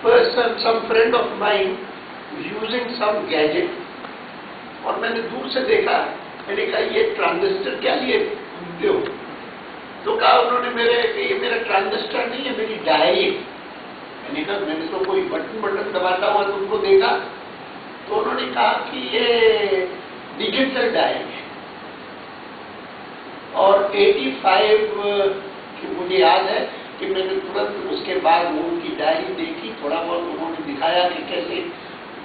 person, some friend of mine using some gadget, और मैंने दूर से देखा, मैंने कहा ये ट्रांजिस्टर क्या लिए घूमते हो? तो कहा उन्होंने ये मेरा ट्रांजिस्टर नहीं है, मेरी डायरी। मैंने कहा मैंने तो कोई बटन दबाता हुआ तुमको देखा। तो उन्होंने कहा कि ये डिजिटल डायरी है। और 85 की मुझे याद है कि मैंने तुरंत उसके बाद वो उनकी डायरी देखी, थोड़ा बहुत उन्होंने दिखाया कि कैसे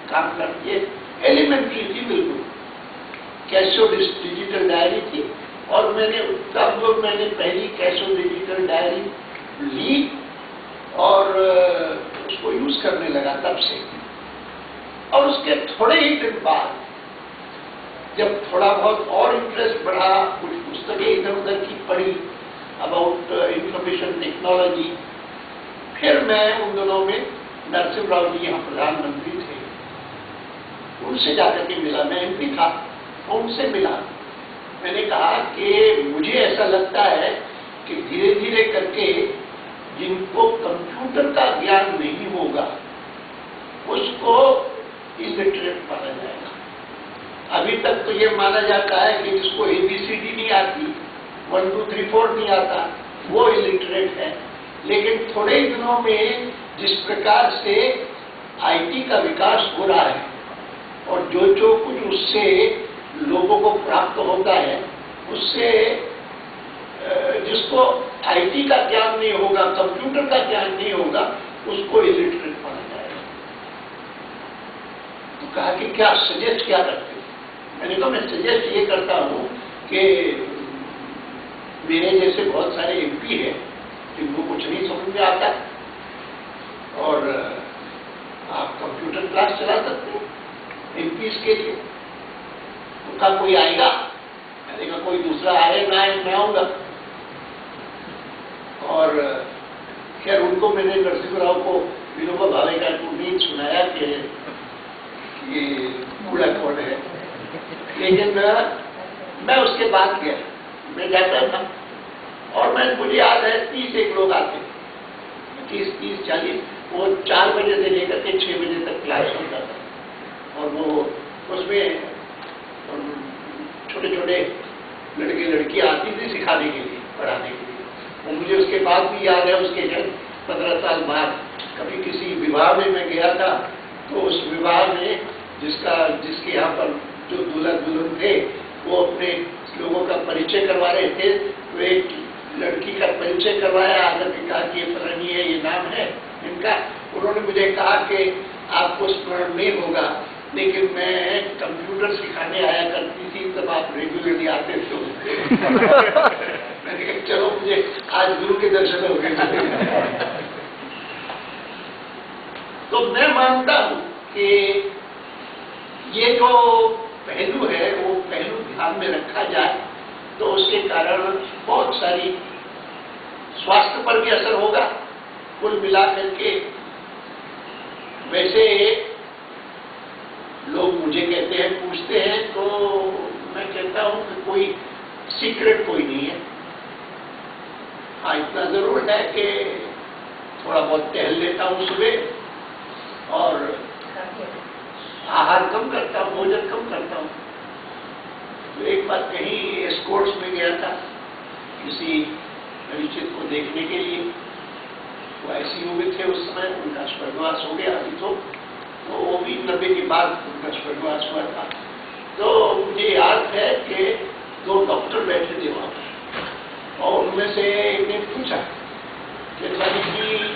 काम करती है। एलिमेंट्री थी बिल्कुल, कैशो डिजिटल डायरी थी। और तब मैंने पहली कैशो डिजिटल डायरी ली और उसको यूज करने लगा तब से। और उसके थोड़े ही दिन बाद जब थोड़ा बहुत और इंटरेस्ट बढ़ा, कुछ पुस्तकें इधर उधर की पढ़ी अबाउट इंफॉर्मेशन टेक्नोलॉजी, फिर मैं उन दिनों में नरसिम्हा राव जी यहाँ प्रधानमंत्री थे, उनसे जाकर के मिला। मैं एमपी था, उनसे मिला। मैंने कहा कि मुझे ऐसा लगता है कि धीरे धीरे करके जिनको कंप्यूटर का ज्ञान नहीं होगा उसको इलिटरेट माना जाएगा। अभी तक तो ये माना जाता है कि जिसको ABCD नहीं आती, 1 2 3 4 नहीं आता, वो इलिटरेट है। लेकिन थोड़े ही दिनों में जिस प्रकार से IT का विकास हो रहा है और जो कुछ उससे लोगों को प्राप्त होता है, उससे जिसको IT का ज्ञान नहीं होगा, कंप्यूटर का ज्ञान नहीं होगा, उसको इलिटरेट माना जाएगा। तो कहा कि क्या सजेस्ट क्या करते? मैंने कहा मैं सजेस्ट ये करता हूँ कि मेरे जैसे बहुत सारे MP हैं जिनको कुछ नहीं समझ में आता और आप कंप्यूटर क्लास चला सकते हो MPs के लिए। तो कहा कोई आएगा? मैंने कहा कोई दूसरा आए ना आए, मैं आऊंगा। और खैर उनको मैंने नरसिम्हा राव को विनोबा भावे का नींद सुनाया कि ये बूढ़ा कौन है। लेकिन मैं उसके बाद गया, मैं जाता था और मुझे याद है 30 लोग आते, 30 40, वो 4 बजे से लेकर के 6 बजे तक क्लास होता था। और वो उसमें छोटे छोटे लड़के लड़की आती थी सिखाने के लिए, पढ़ाने के लिए। और मुझे उसके बाद भी याद है, उसके 15 साल बाद कभी किसी विवाह में मैं गया था, तो उस विवाह में जिसके यहाँ पर जो दूल्हा दुल्हन थे वो अपने लोगों का परिचय करवा रहे थे। तो एक लड़की का परिचय करवाया, आकर के कहा कि ये फलानी है, ये नाम है इनका। उन्होंने मुझे कहा कि आपको स्मरण नहीं होगा, लेकिन मैं कंप्यूटर सिखाने आया करती थी, तब आप रेगुलरली आते थे। मैंने कहा चलो मुझे आज गुरु के दर्शन हो गए। तो मैं मानता हूँ कि ये जो पहलू है वो पहलू ध्यान में रखा जाए तो उसके कारण बहुत सारी स्वास्थ्य पर भी असर होगा। कुल मिलाकर के वैसे लोग मुझे कहते हैं, पूछते हैं, तो मैं कहता हूं कि कोई सीक्रेट कोई नहीं है। हाँ, इतना जरूर है कि थोड़ा बहुत टहल लेता हूं सुबह और आहार कम करता हूं, भोजन कम करता हूं। तो एक बार कहीं एस्कॉर्ट्स में गया था किसी परिचित को देखने के लिए। वो ICU में थे उस समय, उनका स्वर्गवास हो गया। अभी तो वो भी 90 के बाद उनका स्वर्गवास हुआ था। तो मुझे याद है कि 2 डॉक्टर बैठे थे वहाँ पर और उनमें से एक ने पूछा कि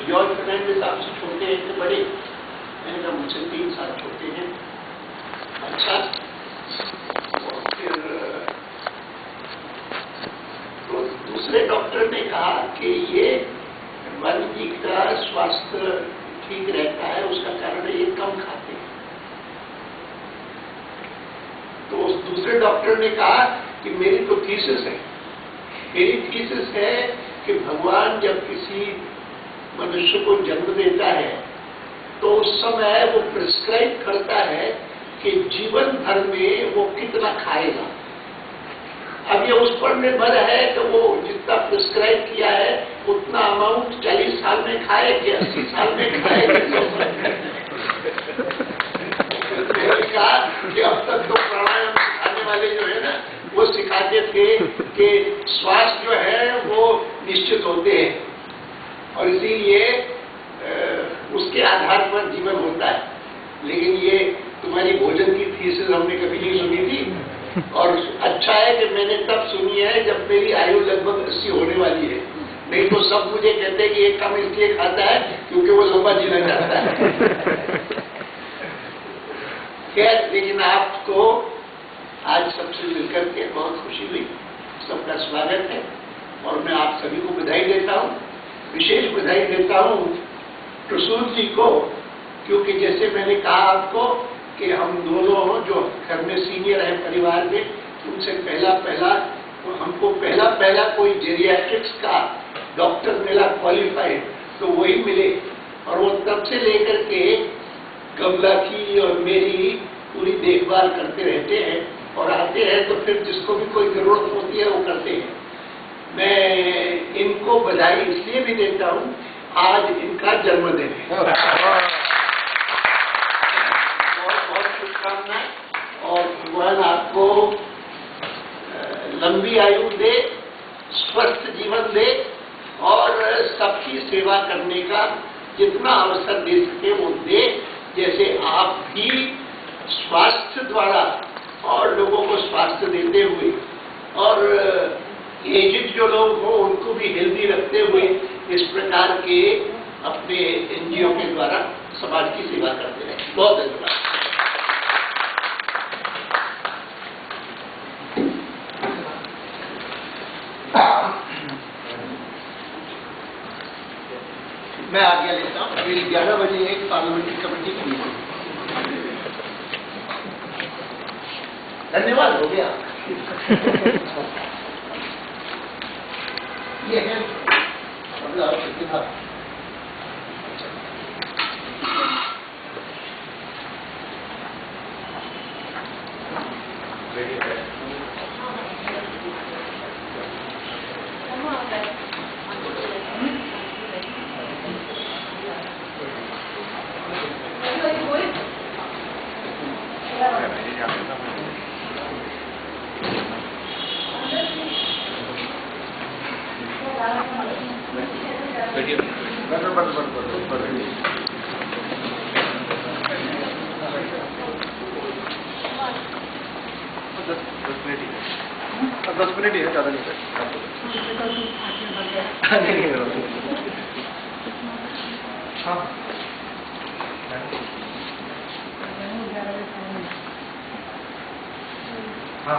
जॉर्ज फर्नांडिस आपसे छोटे हैं कि बड़े? मैंने कहा मुझसे 3 साल छोटे हैं। अच्छा, और फिर तो दूसरे डॉक्टर ने कहा कि ये मन जी का स्वास्थ्य ठीक रहता है, उसका कारण ये कम खाते हैं। तो उस दूसरे डॉक्टर ने कहा कि मेरी तो थीसिस है, मेरी थीसिस है कि भगवान जब किसी मनुष्य को जन्म देता है तो उस समय वो प्रिस्क्राइब करता है कि जीवन भर में वो कितना खाएगा। अब ये उस पर निर्भर है कि वो जितना प्रिस्क्राइब किया है उतना अमाउंट 40 साल में खाए कि 80 साल में खाए कि 100 साल के स्वास्थ्य जो है वो निश्चित होते हैं, और इसीलिए उसके आधार पर जीवन होता है। लेकिन ये तुम्हारी भोजन की थीसिस हमने कभी नहीं सुनी थी, और अच्छा है कि मैंने तब सुनी है जब मेरी आयु लगभग 80 होने वाली है। नहीं तो सब मुझे कहते हैं कि ये कम इसलिए खाता है क्योंकि वो लंबा जीना चाहता है। खैर, लेकिन आपको आज सबसे मिलकर के बहुत खुशी हुई। सबका स्वागत है, और मैं आप सभी को बधाई देता हूँ। विशेष बधाई देता हूँ प्रसूत जी को, क्योंकि जैसे मैंने कहा आपको कि हम दोनों जो घर में सीनियर हैं परिवार में, उनसे हमको पहला कोई जेरियाट्रिक्स का डॉक्टर मिला क्वालिफाइड, तो वही मिले, और वो तब से लेकर के कमला की और मेरी पूरी देखभाल करते रहते हैं, और आते हैं तो फिर जिसको भी कोई जरूरत होती है वो करते हैं। मैं इनको बधाई इसलिए भी देता हूँ, आज इनका जन्मदिन है। बहुत बहुत शुभकामनाएं, और भगवान आपको लंबी आयु दे, स्वस्थ जीवन दे, और सबकी सेवा करने का जितना अवसर दे सके वो दे। जैसे आप भी स्वास्थ्य द्वारा और लोगों को स्वास्थ्य देते हुए, और एजिड जो लोग हों उनको भी हेल्दी रखते हुए इस प्रकार के अपने एनजीओ के द्वारा समाज की सेवा करते रहे। बहुत धन्यवाद। मैं आज्ञा लेता हूँ। मेरी 11 बजे एक पार्लियामेंट्री कमेटी की मीटिंग। धन्यवाद, हो गया। ये है अगला प्रतिभा। दस मिनट ही है, ज़्यादा नहीं है। हाँ, हाँ,